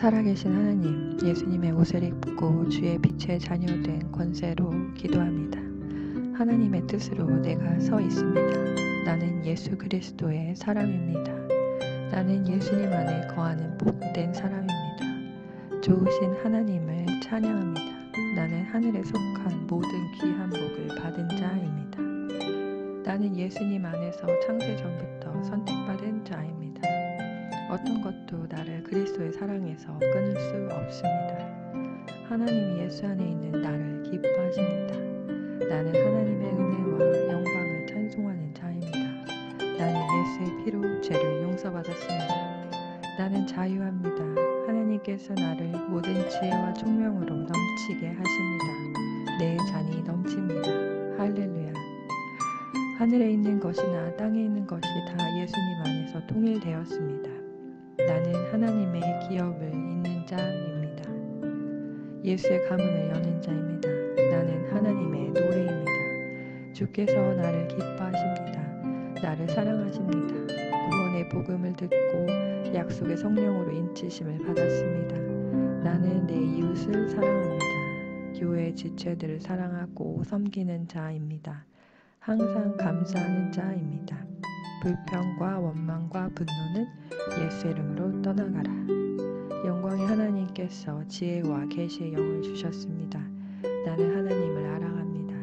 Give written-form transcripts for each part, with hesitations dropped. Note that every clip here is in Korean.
살아계신 하나님, 예수님의 옷을 입고 주의 빛의 자녀된 권세로 기도합니다. 하나님의 뜻으로 내가 서 있습니다. 나는 예수 그리스도의 사람입니다. 나는 예수님 안에 거하는 복된 사람입니다. 좋으신 하나님을 찬양합니다. 나는 하늘에 속한 모든 귀한 복을 받은 자입니다. 나는 예수님 안에서 창세전부터 선택받은 자입니다. 어떤 것도 나를 그리스도의 사랑에서 끊을 수 없습니다. 하나님이 예수 안에 있는 나를 기뻐하십니다. 나는 하나님의 은혜와 영광을 찬송하는 자입니다. 나는 예수의 피로 죄를 용서받았습니다. 나는 자유합니다. 하나님께서 나를 모든 지혜와 총명으로 넘치게 하십니다. 내 잔이 넘칩니다. 할렐루야. 하늘에 있는 것이나 땅에 있는 것이 다 예수님 안에서 통일되었습니다. 나는 하나님의 기업을 잇는 자입니다. 예수의 가문을 여는 자입니다. 나는 하나님의 노래입니다. 주께서 나를 기뻐하십니다. 나를 사랑하십니다. 구원의 복음을 듣고 약속의 성령으로 인치심을 받았습니다. 나는 내 이웃을 사랑합니다. 교회의 지체들을 사랑하고 섬기는 자입니다. 항상 감사하는 자입니다. 불평과 원망과 분노는 예수 이름으로 떠나가라. 영광의 하나님께서 지혜와 계시의 영을 주셨습니다. 나는 하나님을 알아갑니다.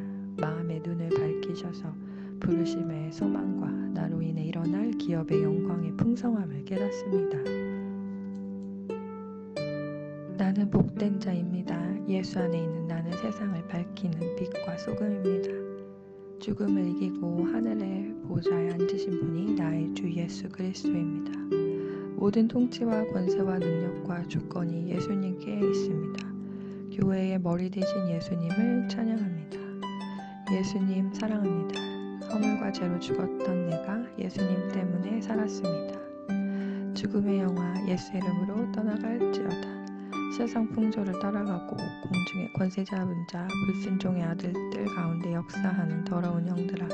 마음의 눈을 밝히셔서 부르심의 소망과 나로 인해 일어날 기업의 영광의 풍성함을 깨닫습니다. 나는 복된 자입니다. 예수 안에 있는 나는 세상을 밝히는 빛과 소금입니다. 죽음을 이기고 하늘의 보좌에 앉으신 분이 나의 주 예수 그리스도입니다. 모든 통치와 권세와 능력과 주권이 예수님께 있습니다. 교회의 머리 되신 예수님을 찬양합니다. 예수님 사랑합니다. 허물과 죄로 죽었던 내가 예수님 때문에 살았습니다. 죽음의 영화 예수 이름으로 떠나갈지어다. 세상 풍조를 따라가고 공중의 권세 잡은 자 불순종의 아들들 가운데 역사하는 더러운 영들아,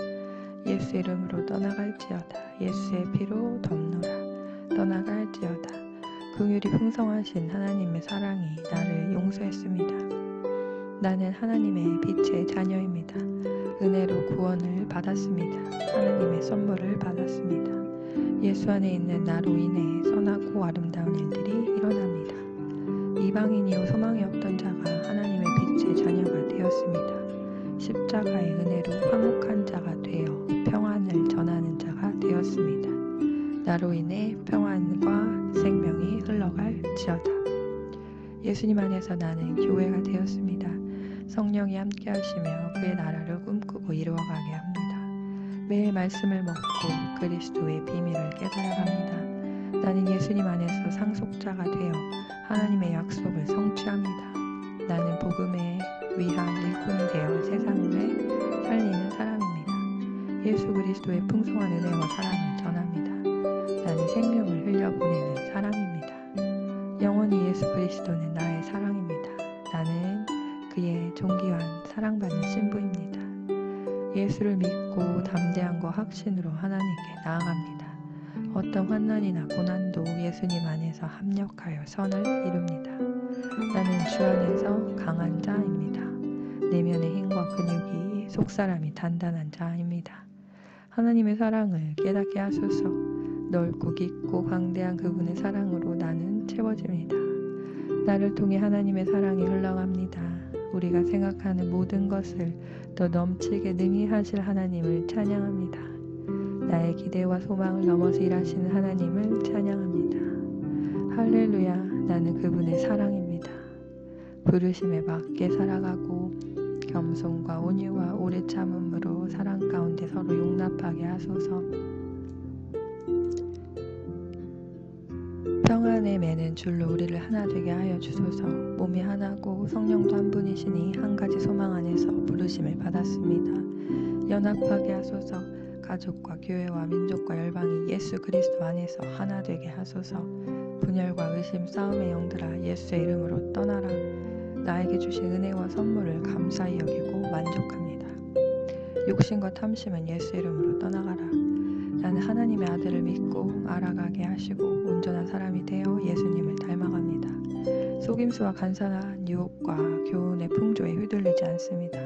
예수 이름으로 떠나갈지어다. 예수의 피로 덮노라. 떠나갈지어다. 긍휼이 풍성하신 하나님의 사랑이 나를 용서했습니다. 나는 하나님의 빛의 자녀입니다. 은혜로 구원을 받았습니다. 하나님의 선물을 받았습니다. 예수 안에 있는 나로 인해 선하고 아름다운 일들이 일어납니다. 이방인이요 소망이 없던 자가 하나님의 빛의 자녀가 되었습니다. 십자가의 은혜로 화목한 자가 되어 평안을 전하는 자가 되었습니다. 나로 인해 평안과 생명이 흘러갈지어다. 예수님 안에서 나는 교회가 되었습니다. 성령이 함께 하시며 그의 나라를 꿈꾸고 이루어가게 합니다. 매일 말씀을 먹고 그리스도의 비밀을 깨달아갑니다. 나는 예수님 안에서 상속자가 되어 하나님의 약속을 성취합니다. 나는 복음에 위한 일꾼이 되어 세상을 살리는 사람입니다. 예수 그리스도의 풍성한 은혜와 사랑을 전합니다. 나는 생명을 흘려보내는 사람입니다. 영원히 예수 그리스도는 나의 사랑입니다. 나는 그의 존귀한 사랑받는 신부입니다. 예수를 믿고 담대함과 확신으로 하나님께 나아갑니다. 어떤 환난이나 고난도 예수님 안에서 합력하여 선을 이룹니다. 나는 주 안에서 강한 자입니다. 내면의 힘과 근육이 속사람이 단단한 자입니다. 하나님의 사랑을 깨닫게 하소서. 넓고 깊고 광대한 그분의 사랑으로 나는 채워집니다. 나를 통해 하나님의 사랑이 흘러갑니다. 우리가 생각하는 모든 것을 더 넘치게 능히 하실 하나님을 찬양합니다. 나의 기대와 소망을 넘어서 일하시는 하나님을 찬양합니다. 할렐루야. 나는 그분의 사랑입니다. 부르심에 맞게 살아가고 겸손과 온유와 오래 참음으로 사랑 가운데 서로 용납하게 하소서. 평안에 매는 줄로 우리를 하나 되게 하여 주소서. 몸이 하나고 성령도 한 분이시니 한 가지 소망 안에서 부르심을 받았습니다. 연합하게 하소서. 가족과 교회와 민족과 열방이 예수 그리스도 안에서 하나 되게 하소서. 분열과 의심, 싸움의 영들아 예수의 이름으로 떠나라. 나에게 주신 은혜와 선물을 감사히 여기고 만족합니다. 욕심과 탐심은 예수 이름으로 떠나가라. 나는 하나님의 아들을 믿고 알아가게 하시고 온전한 사람이 되어 예수님을 닮아갑니다. 속임수와 간사한 유혹과 교훈의 풍조에 휘둘리지 않습니다.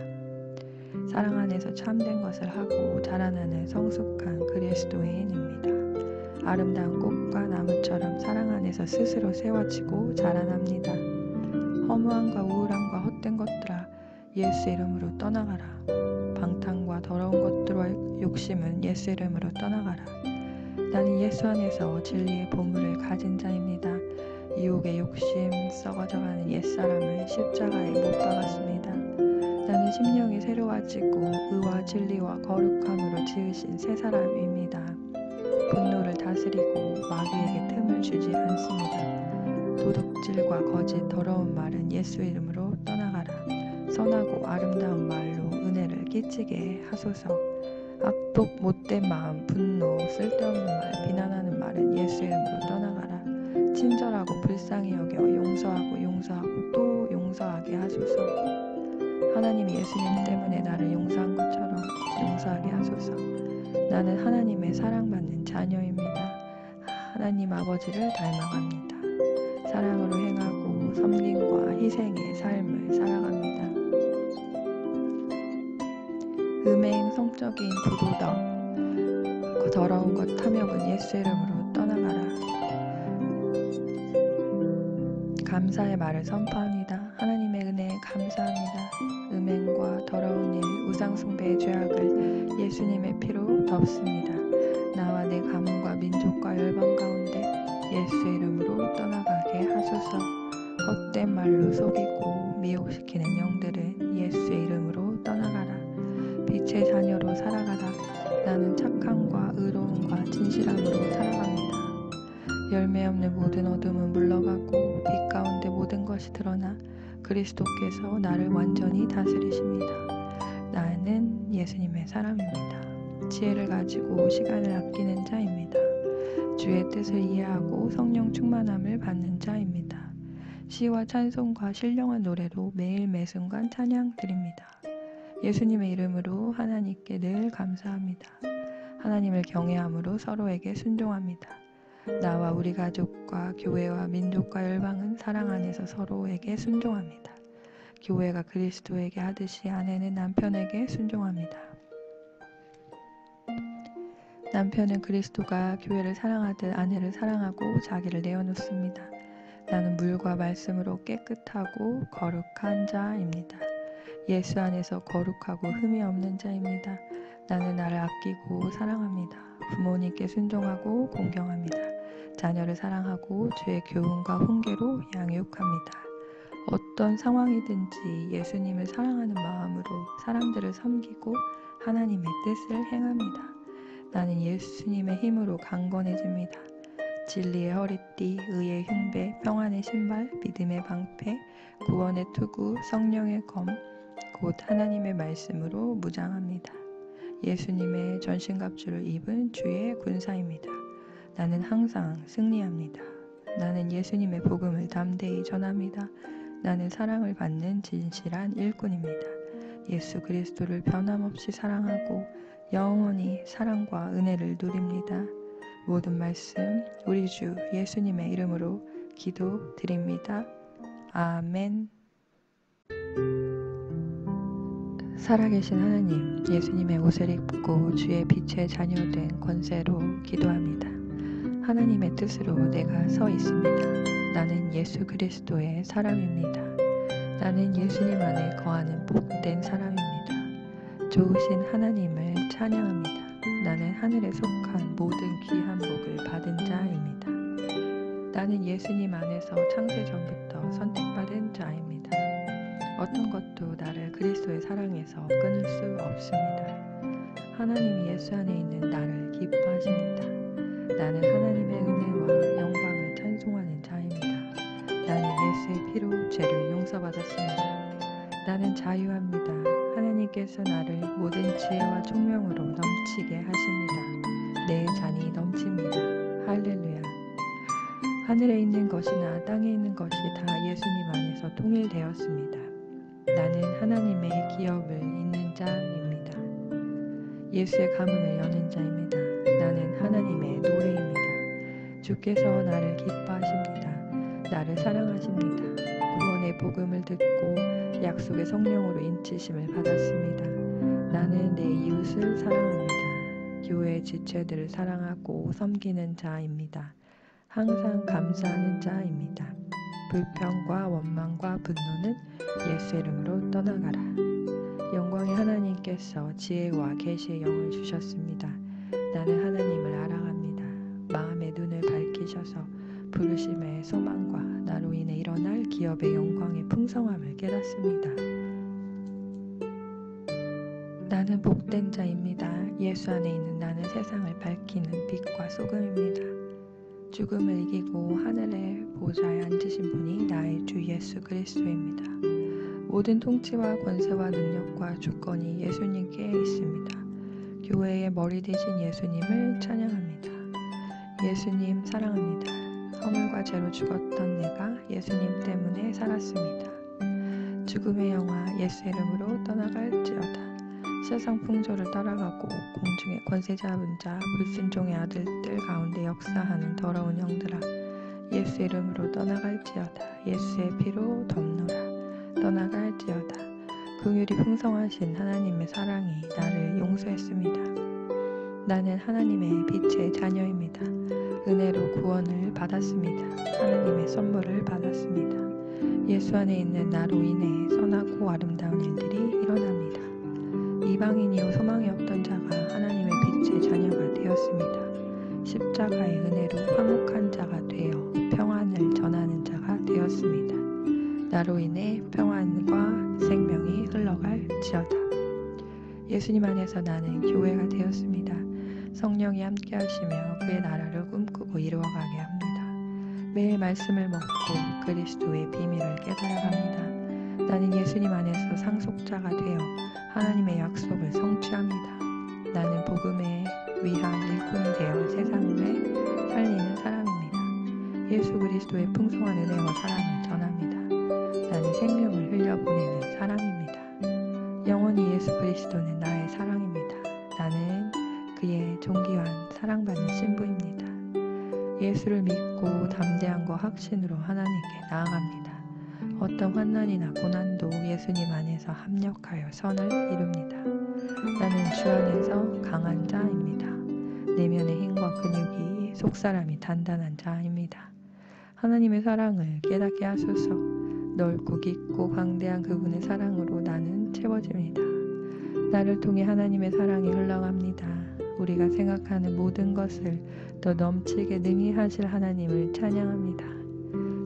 사랑 안에서 참된 것을 하고 자라나는 성숙한 그리스도인입니다. 아름다운 꽃과 나무처럼 사랑 안에서 스스로 세워지고 자라납니다. 허무함과 우울함과 헛된 것들아 예수 이름으로 떠나가라. 방탕과 더러운 것들과 욕심은 예수 이름으로 떠나가라. 나는 예수 안에서 진리의 보물을 가진 자입니다. 유혹의 욕심, 썩어져가는 옛사람을 십자가에 못 박았습니다. 나는 심령이 새로워지고 의와 진리와 거룩함으로 지으신 새 사람입니다. 분노를 다스리고 마귀에게 틈을 주지 않습니다. 도둑질과 거짓, 더러운 말은 예수 이름으로 떠나가라. 선하고 아름다운 말로 은혜를 끼치게 하소서. 악독, 못된 마음, 분노, 쓸데없는 말, 비난하는 말은 예수 이름으로 떠나가라. 친절하고 불쌍히 여겨 용서하고 또 용서하게 하소서. 하나님이 예수님 때문에 나를 용서한 것처럼 용서하게 하소서. 나는 하나님의 사랑받는 자녀입니다. 하나님 아버지를 닮아갑니다. 사랑으로 행하고 섬김과 희생의 삶을 살아갑니다. 음행, 성적인 부도덕, 더러운 것, 탐욕은 예수 이름으로 떠나가라. 감사의 말을 선포합니다. 하나님의 은혜에 감사합니다. 음행과 더러운 일, 우상숭배의 죄악을 예수님의 피로 덮습니다. 나와 내 가문과 민족과 열방 가운데 예수 이름으로 떠나가게 하소서. 헛된 말로 속이고 미혹시키는 영들은 예수 이름으로 떠나가라. 빛의 자녀로 살아가라. 나는 착함과 의로움과 진실함으로 살아갑니다. 열매 없는 모든 어둠은 물러가고 빛 가운데 모든 것이 드러나 그리스도께서 나를 완전히 다스리십니다. 나는 예수님의 사람입니다. 지혜를 가지고 시간을 아끼는 자입니다. 주의 뜻을 이해하고 성령 충만함을 받는 자입니다. 시와 찬송과 신령한 노래로 매일 매순간 찬양 드립니다. 예수님의 이름으로 하나님께 늘 감사합니다. 하나님을 경외함으로 서로에게 순종합니다. 나와 우리 가족과 교회와 민족과 열방은 사랑 안에서 서로에게 순종합니다. 교회가 그리스도에게 하듯이 아내는 남편에게 순종합니다. 남편은 그리스도가 교회를 사랑하듯 아내를 사랑하고 자기를 내어놓습니다. 나는 물과 말씀으로 깨끗하고 거룩한 자입니다. 예수 안에서 거룩하고 흠이 없는 자입니다. 나는 나를 아끼고 사랑합니다. 부모님께 순종하고 공경합니다. 자녀를 사랑하고 주의 교훈과 훈계로 양육합니다. 어떤 상황이든지 예수님을 사랑하는 마음으로 사람들을 섬기고 하나님의 뜻을 행합니다. 나는 예수님의 힘으로 강건해집니다. 진리의 허리띠, 의의 흉배, 평안의 신발, 믿음의 방패, 구원의 투구, 성령의 검, 곧 하나님의 말씀으로 무장합니다. 예수님의 전신갑주를 입은 주의 군사입니다. 나는 항상 승리합니다. 나는 예수님의 복음을 담대히 전합니다. 나는 사랑을 받는 진실한 일꾼입니다. 예수 그리스도를 변함없이 사랑하고 영원히 사랑과 은혜를 누립니다. 모든 말씀 우리 주 예수님의 이름으로 기도드립니다. 아멘. 살아계신 하나님, 예수님의 옷을 입고 주의 빛의 자녀된 권세로 기도합니다. 하나님의 뜻으로 내가 서 있습니다. 나는 예수 그리스도의 사람입니다. 나는 예수님 안에 거하는 복된 사람입니다. 좋으신 하나님을 찬양합니다. 나는 하늘에 속한 모든 귀한 복을 받은 자입니다. 나는 예수님 안에서 창세 전부터 선택받은 자입니다. 어떤 것도 나를 그리스도의 사랑에서 끊을 수 없습니다. 하나님이 예수 안에 있는 나를 기뻐하십니다. 나는 하나님의 은혜와 영광을 찬송하는 자입니다. 나는 예수의 피로 죄를 용서받았습니다. 나는 자유합니다. 하나님께서 나를 모든 지혜와 총명으로 넘치게 하십니다. 내 잔이 넘칩니다. 할렐루야. 하늘에 있는 것이나 땅에 있는 것이 다 예수님 안에서 통일되었습니다. 나는 하나님의 기업을 잇는 자입니다. 예수의 가문을 여는 자입니다. 나는 하나님의 노래입니다. 주께서 나를 기뻐하십니다. 나를 사랑하십니다. 구원의 복음을 듣고 약속의 성령으로 인치심을 받았습니다. 나는 내 이웃을 사랑합니다. 교회의 지체들을 사랑하고 섬기는 자입니다. 항상 감사하는 자입니다. 불평과 원망과 분노는 예수 이름으로 떠나가라. 영광의 하나님께서 지혜와 계시의 영을 주셨습니다. 나는 하나님을 알아갑니다. 마음의 눈을 밝히셔서 부르심의 소망과 나로 인해 일어날 기업의 영광의 풍성함을 깨닫습니다. 나는 복된 자입니다. 예수 안에 있는 나는 세상을 밝히는 빛과 소금입니다. 죽음을 이기고 하늘의 보좌에 앉으신 분이 나의 주 예수 그리스도입니다. 모든 통치와 권세와 능력과 주권이 예수님께 있습니다. 교회의 머리 되신 예수님을 찬양합니다. 예수님 사랑합니다. 허물과 죄로 죽었던 내가 예수님 때문에 살았습니다. 죽음의 영화 예수 이름으로 떠나갈지어다. 세상 풍조를 따라가고 공중의 권세 잡은 자 불순종의 아들들 가운데 역사하는 더러운 영들아, 예수 이름으로 떠나갈지어다. 예수의 피로 덮노라. 떠나갈지어다. 긍휼이 풍성하신 하나님의 사랑이 나를 용서했습니다. 나는 하나님의 빛의 자녀입니다. 은혜로 구원을 받았습니다. 하나님의 선물을 받았습니다. 예수 안에 있는 나로 인해 선하고 아름다운 일들이 일어납니다. 이방인이요 소망이 없던 자가 하나님의 빛의 자녀가 되었습니다. 십자가의 은혜로 화목한 자가 되어 평안을 전하는 자가 되었습니다. 나로 인해 평안과 생명이 흘러갈지어다. 예수님 안에서 나는 교회가 되었습니다. 성령이 함께 하시며 그의 나라를 꿈꾸고 이루어가게 합니다. 매일 말씀을 먹고 그리스도의 비밀을 깨달아갑니다. 나는 예수님 안에서 상속자가 되어 하나님의 약속을 성취합니다. 나는 복음에 위한 일꾼이 되어 세상을 살리는 사람입니다. 예수 그리스도의 풍성한 은혜와 사랑을 전합니다. 나는 생명을 흘려보내는 사람입니다. 영원히 예수 그리스도는 나의 사랑입니다. 나는 그의 존귀한 사랑받는 신부입니다. 예수를 믿고 담대함과 확신으로 하나님께 나아갑니다. 어떤 환난이나 고난도 예수님 안에서 합력하여 선을 이룹니다. 나는 주 안에서 강한 자입니다. 내면의 힘과 근육이 속사람이 단단한 자입니다. 하나님의 사랑을 깨닫게 하소서. 넓고 깊고 광대한 그분의 사랑으로 나는 채워집니다. 나를 통해 하나님의 사랑이 흘러갑니다. 우리가 생각하는 모든 것을 더 넘치게 능히 하실 하나님을 찬양합니다.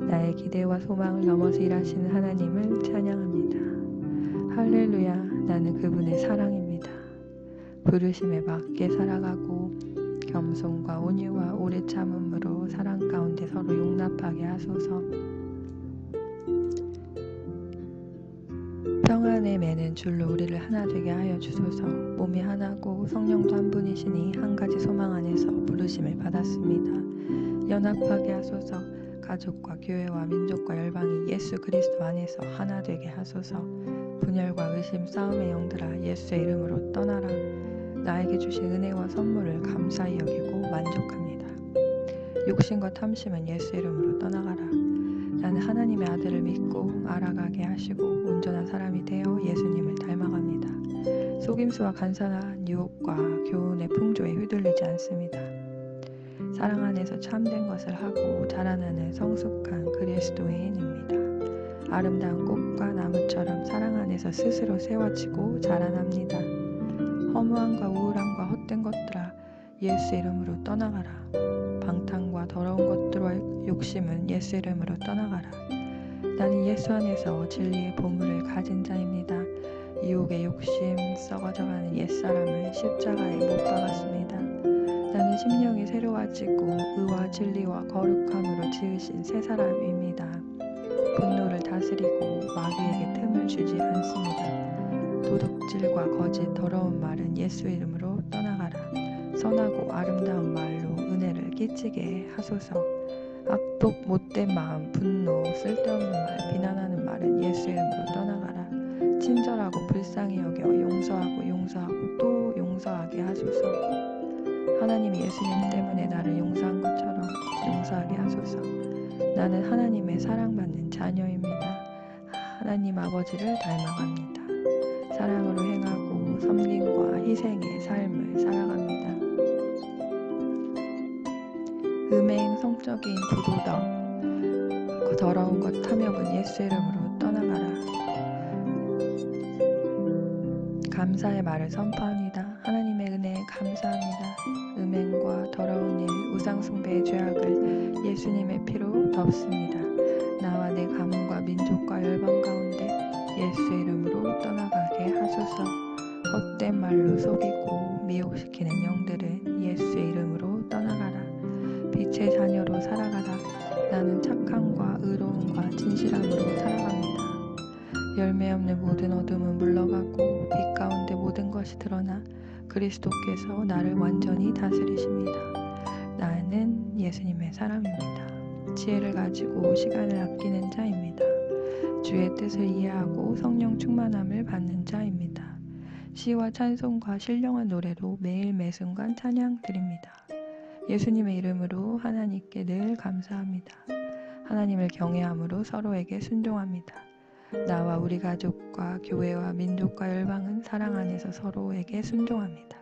나의 기대와 소망을 넘어서 일하시는 하나님을 찬양합니다. 할렐루야, 나는 그분의 사랑입니다. 부르심에 맞게 살아가고 겸손과 온유와 오래 참음으로 사랑 가운데 서로 용납하게 하소서. 평안에 매는 줄로 우리를 하나 되게 하여 주소서. 몸이 하나고 성령도 한 분이시니 한 가지 소망 안에서 부르심을 받았습니다. 연합하게 하소서. 가족과 교회와 민족과 열방이 예수 그리스도 안에서 하나 되게 하소서. 분열과 의심 싸움의 영들아, 예수의 이름으로 떠나라. 나에게 주신 은혜와 선물을 감사히 여기고 만족합니다. 욕심과 탐심은 예수 이름으로 떠나가라. 나는 하나님의 아들을 믿고 알아가게 하시고 온전한 사람이 되어 예수님을 닮아갑니다. 속임수와 간사한 유혹과 교훈의 풍조에 휘둘리지 않습니다. 사랑 안에서 참된 것을 하고 자라나는 성숙한 그리스도인입니다. 아름다운 꽃과 나무처럼 사랑 안에서 스스로 세워지고 자라납니다. 허무함과 우울함과 헛된 것들아, 예수 이름으로 떠나가라. 방탕과 더러운 것들과 욕심은 예수 이름으로 떠나가라. 나는 예수 안에서 진리의 보물을 가진 자입니다. 유혹의 욕심, 썩어져가는 옛사람을 십자가에 못 박았습니다. 나는 심령이 새로워지고 의와 진리와 거룩함으로 지으신 새 사람입니다. 분노를 다스리고 마귀에게 틈을 주지 않습니다. 도둑질과 거짓, 더러운 말은 예수 이름으로 떠나가라. 선하고 아름다운 말로 은혜를 끼치게 하소서. 악독, 못된 마음, 분노, 쓸데없는 말, 비난하는 말은 예수 이름으로 떠나가라. 친절하고 불쌍히 여겨 용서하고 또 용서하게 하소서. 하나님이 예수님 때문에 나를 용서한 것처럼 용서하게 하소서. 나는 하나님의 사랑받는 자녀입니다. 하나님 아버지를 닮아갑니다. 사랑으로 행하고 섬김과 희생의 삶을 살아갑니다. 음행, 성적인 부도덕, 더러운 것 탐욕은 예수 이름으로 떠나가라. 감사의 말을 선포합니다. 하나님의 은혜에 감사합니다. 음행과 더러운 일, 우상숭배의 죄악을 예수님의 피로 덮습니다. 나와 내 가문과 민족과 열방 가운데 예수 이름으로 떠나가게 하소서. 헛된 말로 속이고 미혹시키는 영들은 예수 이름으로 떠나가라. 빛의 자녀로 살아가라. 나는 착함과 의로움과 진실함으로 살아갑니다. 열매 없는 모든 어둠은 물러가고 빛 가운데 모든 것이 드러나 그리스도께서 나를 완전히 다스리십니다. 나는 예수님의 사람입니다. 지혜를 가지고 시간을 아끼는 자입니다. 주의 뜻을 이해하고 성령 충만함을 받는 자입니다. 시와 찬송과 신령한 노래로 매일 매순간 찬양 드립니다. 예수님의 이름으로 하나님께 늘 감사합니다. 하나님을 경외함으로 서로에게 순종합니다. 나와 우리 가족과 교회와 민족과 열방은 사랑 안에서 서로에게 순종합니다.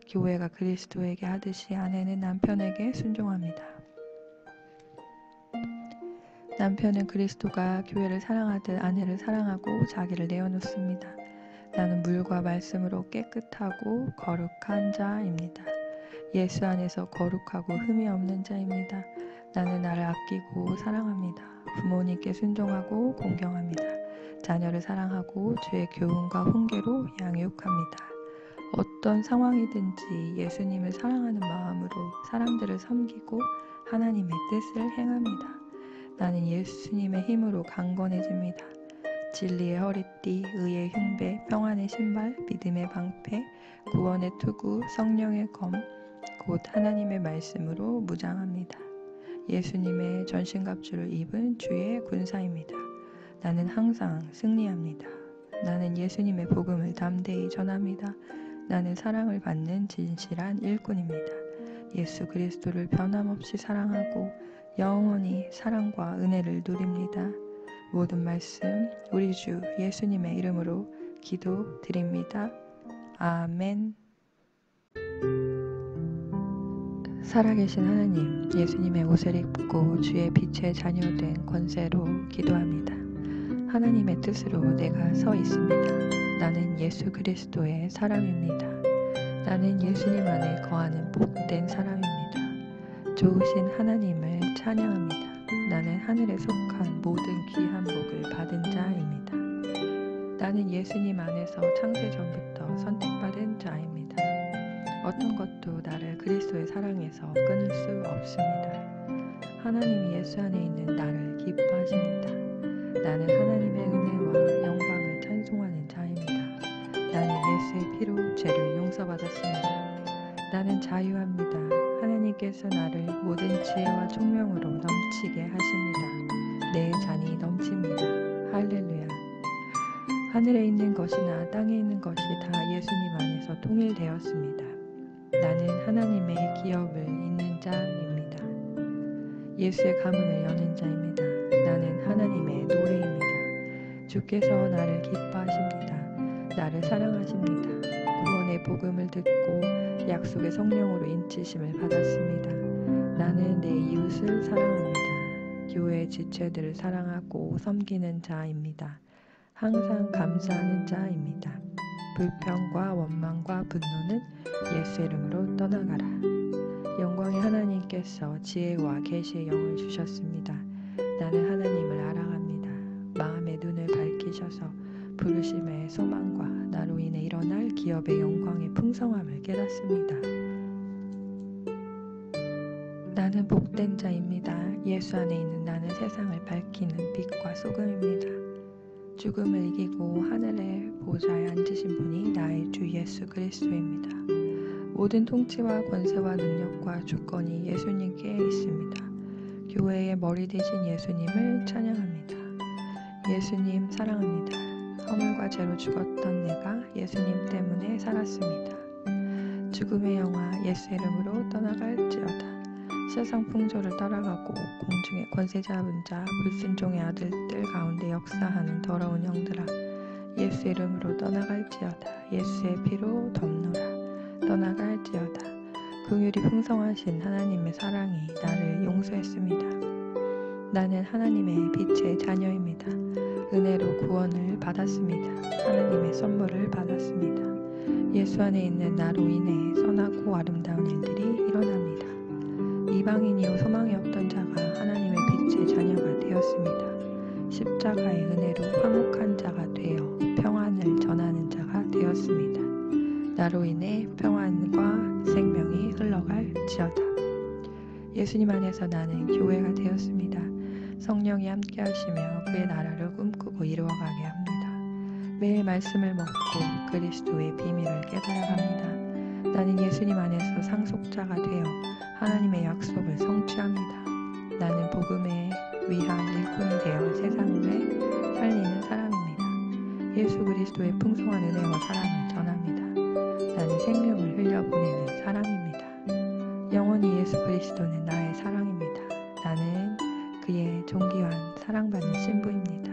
교회가 그리스도에게 하듯이 아내는 남편에게 순종합니다. 남편은 그리스도가 교회를 사랑하듯 아내를 사랑하고 자기를 내어놓습니다. 나는 물과 말씀으로 깨끗하고 거룩한 자입니다. 예수 안에서 거룩하고 흠이 없는 자입니다. 나는 나를 아끼고 사랑합니다. 부모님께 순종하고 공경합니다. 자녀를 사랑하고 주의 교훈과 훈계로 양육합니다. 어떤 상황이든지 예수님을 사랑하는 마음으로 사람들을 섬기고 하나님의 뜻을 행합니다. 나는 예수님의 힘으로 강건해집니다. 진리의 허리띠, 의의 흉배, 평안의 신발, 믿음의 방패, 구원의 투구, 성령의 검, 곧 하나님의 말씀으로 무장합니다. 예수님의 전신갑주를 입은 주의 군사입니다. 나는 항상 승리합니다. 나는 예수님의 복음을 담대히 전합니다. 나는 사랑을 받는 진실한 일꾼입니다. 예수 그리스도를 변함없이 사랑하고 영원히 사랑과 은혜를 누립니다. 모든 말씀 우리 주 예수님의 이름으로 기도드립니다. 아멘. 살아계신 하나님, 예수님의 옷을 입고 주의 빛의 자녀된 권세로 기도합니다. 하나님의 뜻으로 내가 서 있습니다. 나는 예수 그리스도의 사람입니다. 나는 예수님 안에 거하는 복된 사람입니다. 좋으신 하나님을 찬양합니다. 나는 하늘에 속한 모든 귀한 복을 받은 자입니다. 나는 예수님 안에서 창세 전부터 선택받은 자입니다. 어떤 것도 나를 그리스도의 사랑에서 끊을 수 없습니다. 하나님이 예수 안에 있는 나를 기뻐하십니다. 나는 하나님의 은혜와 영광을 찬송하는 자입니다. 나는 예수의 피로 죄를 용서받았습니다. 나는 자유합니다. 하나님께서 나를 모든 지혜와 총명으로 넘치게 하십니다. 내 잔이 넘칩니다. 할렐루야. 하늘에 있는 것이나 땅에 있는 것이 다 예수님 안에서 통일되었습니다. 나는 하나님의 기업을 잇는 자입니다. 예수의 가문을 여는 자입니다. 나는 하나님의 노래입니다. 주께서 나를 기뻐하십니다. 나를 사랑하십니다. 구원의 복음을 듣고 약속의 성령으로 인치심을 받았습니다. 나는 내 이웃을 사랑합니다. 교회의 지체들을 사랑하고 섬기는 자입니다. 항상 감사하는 자입니다. 불평과 원망과 분노는 예수 이름으로 떠나가라. 영광의 하나님께서 지혜와 계시의 영을 주셨습니다. 나는 하나님을 알아갑니다. 마음의 눈을 밝히셔서 부르심의 소망과 나로 인해 일어날 기업의 영광의 풍성함을 깨닫습니다. 나는 복된 자입니다. 예수 안에 있는 나는 세상을 밝히는 빛과 소금입니다. 죽음을 이기고 하늘의 보좌에 앉으신 분이 나의 주 예수 그리스도입니다. 모든 통치와 권세와 능력과 주권이 예수님께 있습니다. 교회의 머리 되신 예수님을 찬양합니다. 예수님 사랑합니다. 허물과 죄로 죽었던 내가 예수님 때문에 살았습니다. 죽음의 영화 예수 이름으로 떠나갈지어다. 세상 풍조를 따라가고 공중의 권세 잡은 자 불순종의 아들들 가운데 역사하는 더러운 영들아, 예수 이름으로 떠나갈지어다. 예수의 피로 덮노라. 떠나갈지어다. 긍휼이 풍성하신 하나님의 사랑이 나를 용서했습니다. 나는 하나님의 빛의 자녀입니다. 은혜로 구원을 받았습니다. 하나님의 선물을 받았습니다. 예수 안에 있는 나로 인해 선하고 아름다운 일들이 일어납니다. 이방인이요 소망이 없던 자가 하나님의 빛의 자녀가 되었습니다. 십자가의 은혜로 화목한 자가 되어 평안을 전하는 자가 되었습니다. 나로 인해 평안과 생명이 흘러갈지어다. 예수님 안에서 나는 교회가 되었습니다. 성령이 함께 하시며 그의 나라를 꿈꾸고 이루어가게 합니다. 매일 말씀을 먹고 그리스도의 비밀을 깨달아갑니다. 나는 예수님 안에서 상속자가 되어 하나님의 약속을 성취합니다. 나는 복음에 위한 일꾼이 되어 세상을 살리는 사람입니다. 예수 그리스도의 풍성한 은혜와 사랑을 전합니다. 나는 생명을 흘려보내는 사람입니다. 영원히 예수 그리스도는 나의 사랑입니다. 나는 그의 존귀한 사랑받는 신부입니다.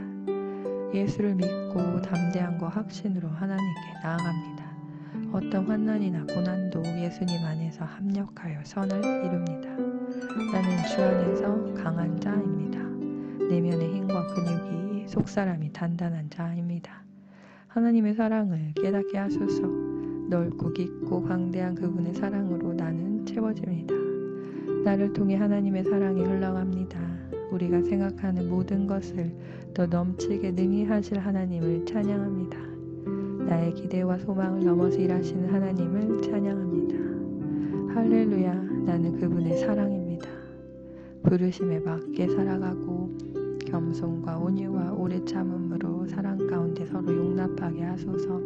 예수를 믿고 담대함과 확신으로 하나님께 나아갑니다. 어떤 환난이나 고난도 예수님 안에서 합력하여 선을 이룹니다. 나는 주 안에서 강한 자입니다. 내면의 힘과 근육이 속사람이 단단한 자입니다. 하나님의 사랑을 깨닫게 하소서. 넓고 깊고 광대한 그분의 사랑으로 나는 채워집니다. 나를 통해 하나님의 사랑이 흘러갑니다. 우리가 생각하는 모든 것을 더 넘치게 능히 하실 하나님을 찬양합니다. 나의 기대와 소망을 넘어서 일하시는 하나님을 찬양합니다. 할렐루야, 나는 그분의 사랑입니다. 부르심에 맞게 살아가고 겸손과 온유와 오래 참음으로 사랑 가운데 서로 용납하게 하소서.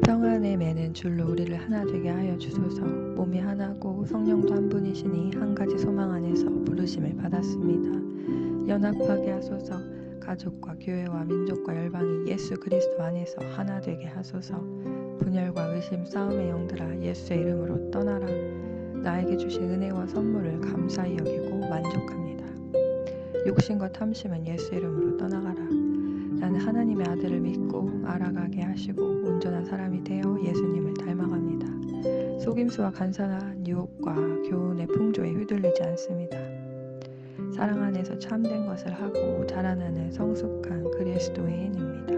평안에 매는 줄로 우리를 하나 되게 하여 주소서. 몸이 하나고 성령도 한 분이시니 한 가지 소망 안에서 부르심을 받았습니다. 연합하게 하소서. 가족과 교회와 민족과 열방이 예수 그리스도 안에서 하나 되게 하소서. 분열과 의심 싸움의 영들아, 예수의 이름으로 떠나라. 나에게 주신 은혜와 선물을 감사히 여기고 만족합니다. 욕심과 탐심은 예수 이름으로 떠나가라. 나는 하나님의 아들을 믿고 알아가게 하시고 온전한 사람이 되어 예수님을 닮아갑니다. 속임수와 간사한 유혹과 교훈의 풍조에 휘둘리지 않습니다. 사랑 안에서 참된 것을 하고 자라나는 성숙한 그리스도인입니다.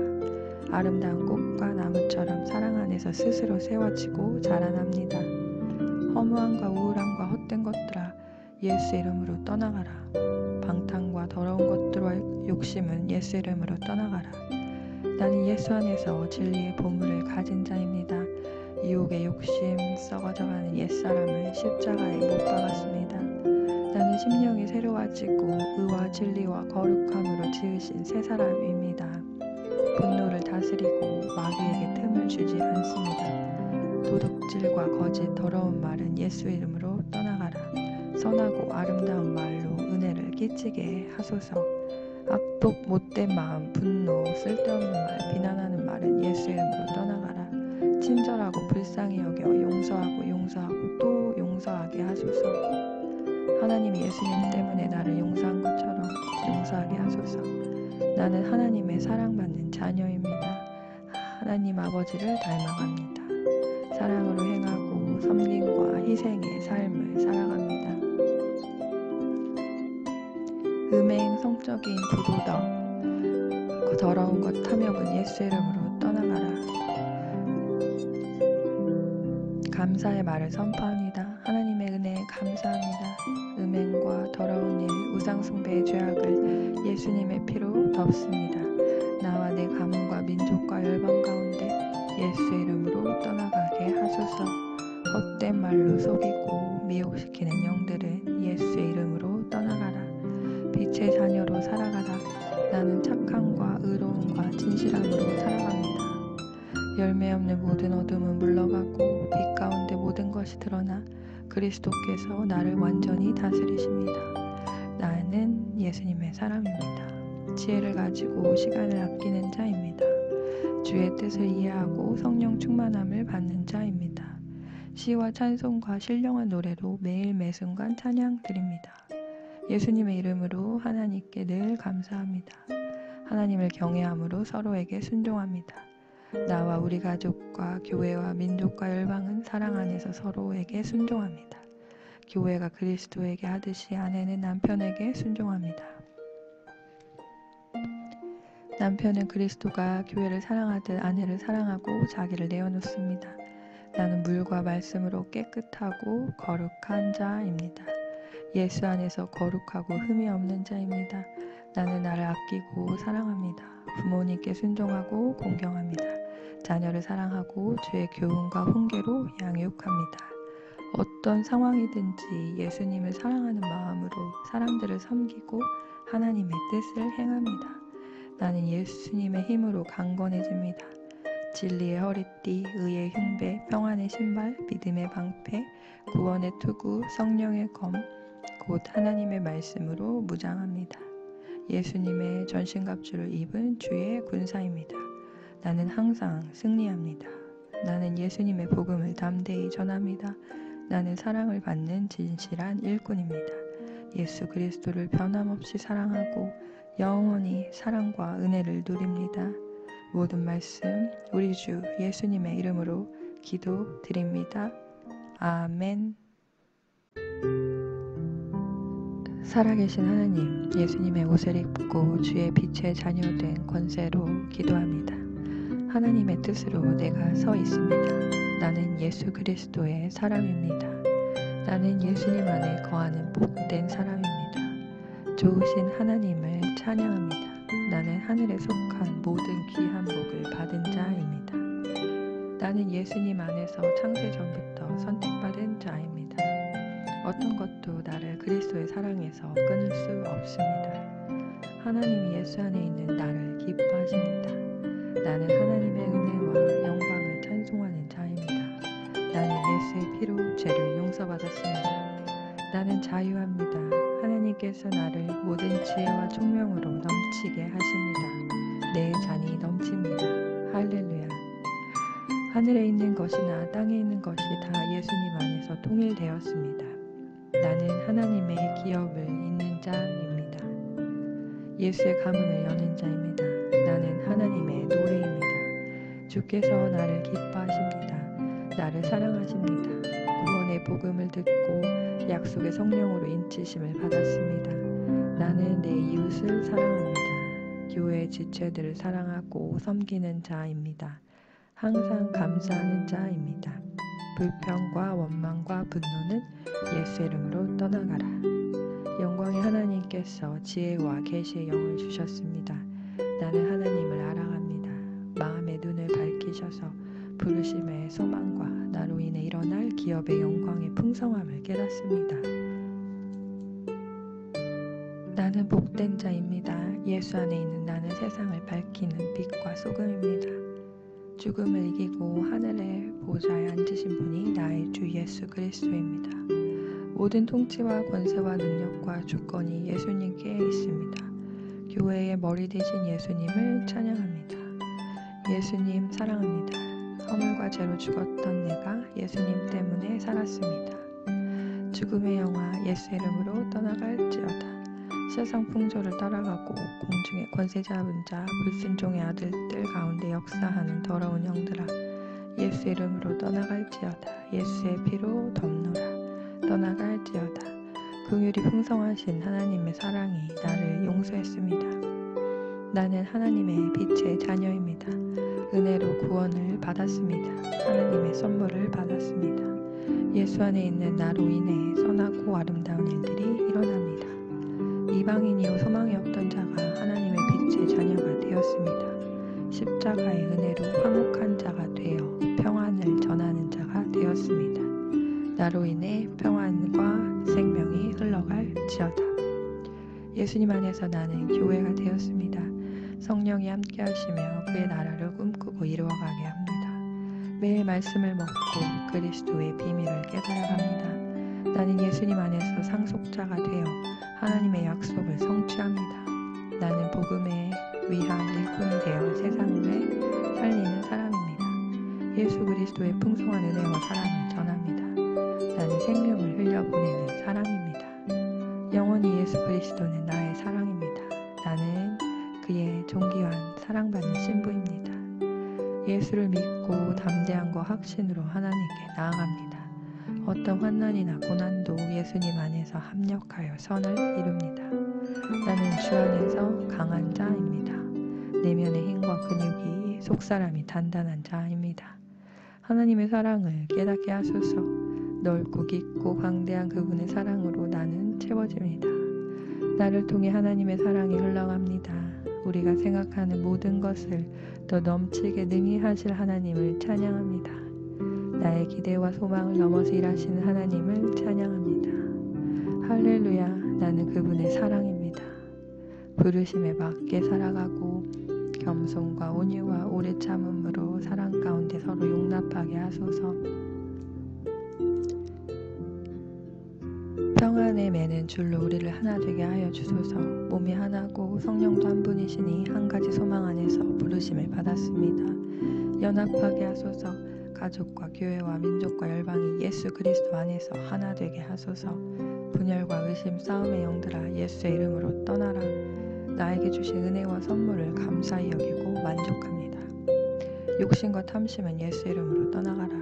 아름다운 꽃과 나무처럼 사랑 안에서 스스로 세워지고 자라납니다. 허무함과 우울함과 헛된 것들아, 예수 이름으로 떠나가라. 방탕과 더러운 것들과 욕심은 예수 이름으로 떠나가라. 나는 예수 안에서 진리의 보물을 가진 자입니다. 유혹의 욕심, 썩어져가는 옛사람을 십자가에 못 박았습니다. 나는 심령이 새로워지고 의와 진리와 거룩함으로 지으신 새 사람입니다. 분노를 다스리고 마귀에게 틈을 주지 않습니다. 도둑질과 거짓, 더러운 말은 예수 이름으로 떠나가라. 선하고 아름다운 말로 은혜를 끼치게 하소서. 악독, 못된 마음, 분노, 쓸데없는 말, 비난하는 말은 예수 이름으로 떠나가라. 친절하고 불쌍히 여겨 용서하고 또 용서하게 하소서. 하나님이 예수님 때문에 나를 용서한 것처럼 용서하게 하소서. 나는 하나님의 사랑받는 자녀입니다. 하나님 아버지를 닮아갑니다. 사랑으로 행하고 섬김과 희생의 삶을 살아갑니다. 음행, 성적인 부도덕, 더러운 것, 탐욕은 예수 이름으로 떠나가라. 감사의 말을 선포합니다. 하나님의 은혜에 감사합니다. 음행과 더러운 일, 우상숭배의 죄악을 예수님의 피로 덮습니다. 나와 내 가문과 민족과 열방 가운데 예수 이름으로 떠나가게 하소서. 헛된 말로 속이고 미혹시키는 영들은 예수 이름으로 떠나가라. 빛의 자녀로 살아가라. 나는 착함과 의로움과 진실함으로 살아갑니다. 열매 없는 모든 어둠은 물러가고 빛 가운데 모든 것이 드러나 그리스도께서 나를 완전히 다스리십니다. 나는 예수님의 사람입니다. 지혜를 가지고 시간을 아끼는 자입니다. 주의 뜻을 이해하고 성령 충만함을 받는 자입니다. 시와 찬송과 신령한 노래로 매일 매순간 찬양 드립니다. 예수님의 이름으로 하나님께 늘 감사합니다. 하나님을 경외함으로 서로에게 순종합니다. 나와 우리 가족과 교회와 민족과 열방은 사랑 안에서 서로에게 순종합니다. 교회가 그리스도에게 하듯이 아내는 남편에게 순종합니다. 남편은 그리스도가 교회를 사랑하듯 아내를 사랑하고 자기를 내어놓습니다. 나는 물과 말씀으로 깨끗하고 거룩한 자입니다. 예수 안에서 거룩하고 흠이 없는 자입니다. 나는 나를 아끼고 사랑합니다. 부모님께 순종하고 공경합니다. 자녀를 사랑하고 주의 교훈과 훈계로 양육합니다. 어떤 상황이든지 예수님을 사랑하는 마음으로 사람들을 섬기고 하나님의 뜻을 행합니다. 나는 예수님의 힘으로 강건해집니다. 진리의 허리띠, 의의 흉배, 평안의 신발, 믿음의 방패, 구원의 투구, 성령의 검, 곧 하나님의 말씀으로 무장합니다. 예수님의 전신갑주를 입은 주의 군사입니다. 나는 항상 승리합니다. 나는 예수님의 복음을 담대히 전합니다. 나는 사랑을 받는 진실한 일꾼입니다. 예수 그리스도를 변함없이 사랑하고 영원히 사랑과 은혜를 누립니다. 모든 말씀 우리 주 예수님의 이름으로 기도드립니다. 아멘. 살아계신 하나님, 예수님의 옷을 입고 주의 빛의 자녀된 권세로 기도합니다. 하나님의 뜻으로 내가 서 있습니다. 나는 예수 그리스도의 사람입니다. 나는 예수님 안에 거하는 복된 사람입니다. 좋으신 하나님을 찬양합니다. 나는 하늘에 속한 모든 귀한 복을 받은 자입니다. 나는 예수님 안에서 창세 전부터 선택받은 자입니다. 어떤 것도 나를 그리스도의 사랑에서 끊을 수 없습니다. 하나님이 예수 안에 있는 나를 기뻐하십니다. 나는 하나님의 은혜와 영광을 찬송하는 자입니다. 나는 예수의 피로 죄를 용서받았습니다. 나는 자유합니다. 하나님께서 나를 모든 지혜와 총명으로 넘치게 하십니다. 내 잔이 넘칩니다. 할렐루야. 하늘에 있는 것이나 땅에 있는 것이 다 예수님 안에서 통일되었습니다. 나는 하나님의 기업을 잇는 자입니다. 예수의 가문을 여는 자입니다. 나는 하나님의 노래입니다. 주께서 나를 기뻐하십니다. 나를 사랑하십니다. 구원의 복음을 듣고 약속의 성령으로 인치심을 받았습니다. 나는 내 이웃을 사랑합니다. 교회의 지체들을 사랑하고 섬기는 자입니다. 항상 감사하는 자입니다. 불평과 원망과 분노는 예수 이름으로 떠나가라. 영광의 하나님께서 지혜와 계시의 영을 주셨습니다. 나는 하나님을 알아갑니다. 마음의 눈을 밝히셔서 부르심의 소망과 나로 인해 일어날 기업의 영광의 풍성함을 깨닫습니다. 나는 복된 자입니다. 예수 안에 있는 나는 세상을 밝히는 빛과 소금입니다. 죽음을 이기고 하늘의 보좌에 앉으신 분이 나의 주 예수 그리스도입니다. 모든 통치와 권세와 능력과 주권이 예수님께 있습니다. 교회의 머리 되신 예수님을 찬양합니다. 예수님 사랑합니다. 허물과 죄로 죽었던 내가 예수님 때문에 살았습니다. 죽음의 영화 예수 이름으로 떠나갈지어다. 세상 풍조를 따라가고 공중의 권세 잡은 자 불순종의 아들들 가운데 역사하는 더러운 영들아, 예수 이름으로 떠나갈지어다. 예수의 피로 덮노라. 떠나갈지어다. 긍휼이 풍성하신 하나님의 사랑이 나를 용서했습니다. 나는 하나님의 빛의 자녀입니다. 은혜로 구원을 받았습니다. 하나님의 선물을 받았습니다. 예수 안에 있는 나로 인해 선하고 아름다운 일들이 일어납니다. 이방인이요 소망이 없던 자가 하나님의 빛의 자녀가 되었습니다. 십자가의 은혜로 화목한 자가 되어 평안을 전하는 자가 되었습니다. 나로 인해 평안과 생명이 흘러갈지어다. 예수님 안에서 나는 교회가 되었습니다. 성령이 함께 하시며 그의 나라를 꿈꾸고 이루어가게 합니다. 매일 말씀을 먹고 그리스도의 비밀을 깨달아갑니다. 나는 예수님 안에서 상속자가 되어 하나님의 약속을 성취합니다. 나는 복음에 위한 일꾼이 되어 세상을 살리는 사람입니다. 예수 그리스도의 풍성한 은혜와 사랑을 전합니다. 나는 생명을 흘려보내는 사람입니다. 영원히 예수 그리스도는 나의 사랑입니다. 나는 그의 존귀한 사랑받는 신부입니다. 예수를 믿고 담대함과 확신으로 하나님께 나아갑니다. 어떤 환난이나 고난도 예수님 안에서 합력하여 선을 이룹니다. 나는 주 안에서 강한 자입니다. 내면의 힘과 근육이 속사람이 단단한 자입니다. 하나님의 사랑을 깨닫게 하소서. 넓고 깊고 광대한 그분의 사랑으로 나는 채워집니다. 나를 통해 하나님의 사랑이 흘러갑니다. 우리가 생각하는 모든 것을 더 넘치게 능히 하실 하나님을 찬양합니다. 나의 기대와 소망을 넘어서 일하시는 하나님을 찬양합니다. 할렐루야, 나는 그분의 사랑입니다. 부르심에 맞게 살아가고 겸손과 온유와 오래 참음으로 사랑 가운데 서로 용납하게 하소서. 평안에 매는 줄로 우리를 하나 되게 하여 주소서. 몸이 하나고 성령도 한 분이시니 한 가지 소망 안에서 부르심을 받았습니다. 연합하게 하소서. 가족과 교회와 민족과 열방이 예수 그리스도 안에서 하나 되게 하소서. 분열과 의심 싸움의 영들아 예수의 이름으로 떠나라. 나에게 주신 은혜와 선물을 감사히 여기고 만족합니다. 욕심과 탐심은 예수 이름으로 떠나가라.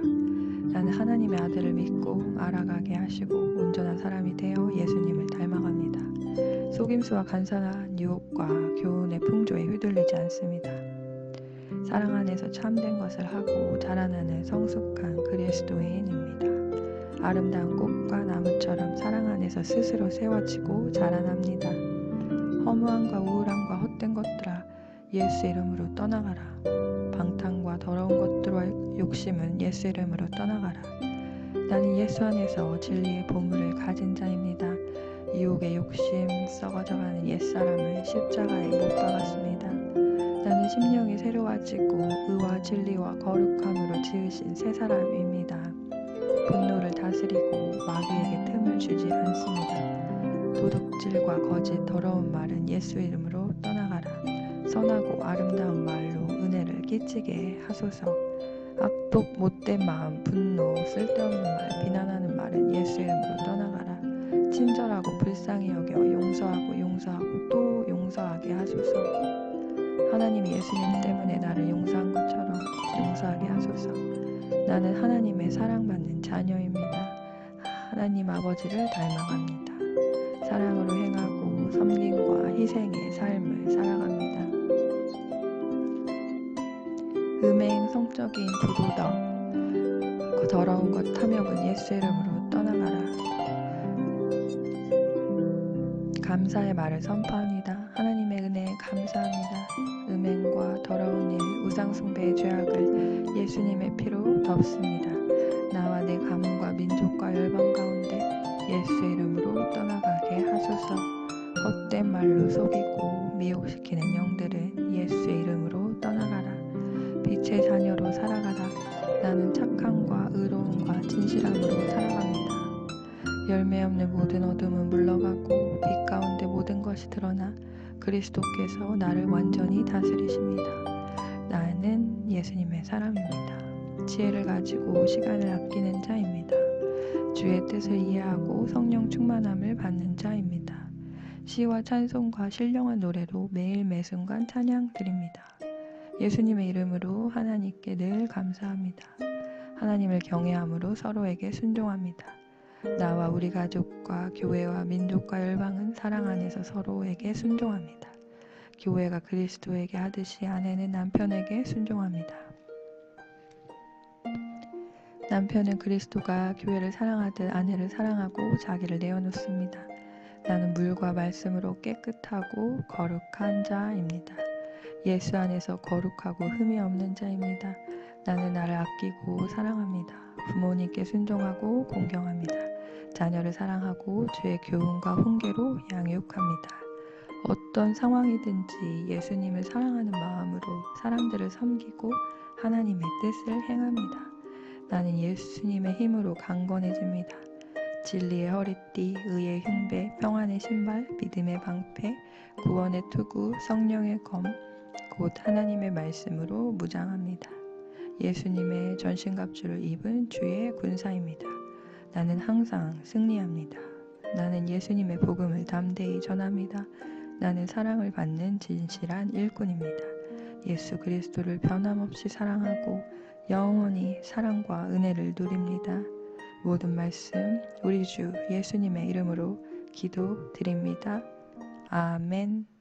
나는 하나님의 아들을 믿고 알아가게 하시고 온전한 사람이 되어 예수님을 닮아갑니다. 속임수와 간사한 유혹과 교훈의 풍조에 휘둘리지 않습니다. 사랑 안에서 참된 것을 하고 자라나는 성숙한 그리스도인입니다. 아름다운 꽃과 나무처럼 사랑 안에서 스스로 세워지고 자라납니다. 허무함과 우울함과 헛된 것들아 예수 이름으로 떠나가라. 방탕과 더러운 것들과 욕심은 예수 이름으로 떠나가라. 나는 예수 안에서 진리의 보물을 가진 자입니다. 유혹의 욕심 썩어져가는 옛사람을 십자가에 못 박았습니다. 나는 심령이 새로워지고 의와 진리와 거룩함으로 지으신 새 사람입니다. 분노를 다스리고 마귀에게 틈을 주지 않습니다. 도둑질과 거짓 더러운 말은 예수 이름으로 떠나가라. 선하고 아름다운 말로 은혜를 끼치게 하소서. 악독 못된 마음, 분노, 쓸데없는 말, 비난하는 말은 예수 이름으로 떠나가라. 친절하고 불쌍히 여겨 용서하고 또 용서하게 하소서. 하나님이 예수님 때문에 나를 용서한 것처럼 용서하게 하소서. 나는 하나님의 사랑받는 자녀입니다. 하나님 아버지를 닮아갑니다. 사랑으로 행하고 섬김과 희생의 삶을 살아갑니다. 음행, 성적인 부도덕, 더러운 것, 탐욕은 예수 이름으로 떠나가라. 감사의 말을 선포합니다. 하나님의 은혜에 감사합니다. 음행과 더러운 일, 우상숭배의 죄악을 예수님의 피로 덮습니다. 나와 내 가문과 민족과 열방 가운데 예수 이름으로 떠나가게 하소서. 헛된 말로 속이고 미혹시키는 영들은 예수 이름으로 떠나가라. 빛의 자녀로 살아가라. 나는 착함과 의로움과 진실함으로 살아갑니다. 열매 없는 모든 어둠은 물러가고 빛 가운데 모든 것이 드러나 그리스도께서 나를 완전히 다스리십니다. 나는 예수님의 사람입니다. 지혜를 가지고 시간을 아끼는 자입니다. 주의 뜻을 이해하고 성령 충만함을 받는 자입니다. 시와 찬송과 신령한 노래로 매일 매순간 찬양 드립니다. 예수님의 이름으로 하나님께 늘 감사합니다. 하나님을 경외함으로 서로에게 순종합니다. 나와 우리 가족과 교회와 민족과 열방은 사랑 안에서 서로에게 순종합니다. 교회가 그리스도에게 하듯이 아내는 남편에게 순종합니다. 남편은 그리스도가 교회를 사랑하듯 아내를 사랑하고 자기를 내어놓습니다. 나는 물과 말씀으로 깨끗하고 거룩한 자입니다. 예수 안에서 거룩하고 흠이 없는 자입니다. 나는 나를 아끼고 사랑합니다. 부모님께 순종하고 공경합니다. 자녀를 사랑하고 주의 교훈과 훈계로 양육합니다. 어떤 상황이든지 예수님을 사랑하는 마음으로 사람들을 섬기고 하나님의 뜻을 행합니다. 나는 예수님의 힘으로 강건해집니다. 진리의 허리띠, 의의 흉배, 평안의 신발, 믿음의 방패, 구원의 투구, 성령의 검, 곧 하나님의 말씀으로 무장합니다. 예수님의 전신갑주를 입은 주의 군사입니다. 나는 항상 승리합니다. 나는 예수님의 복음을 담대히 전합니다. 나는 사랑을 받는 진실한 일꾼입니다. 예수 그리스도를 변함없이 사랑하고 영원히 사랑과 은혜를 누립니다. 모든 말씀 우리 주 예수님의 이름으로 기도드립니다. 아멘.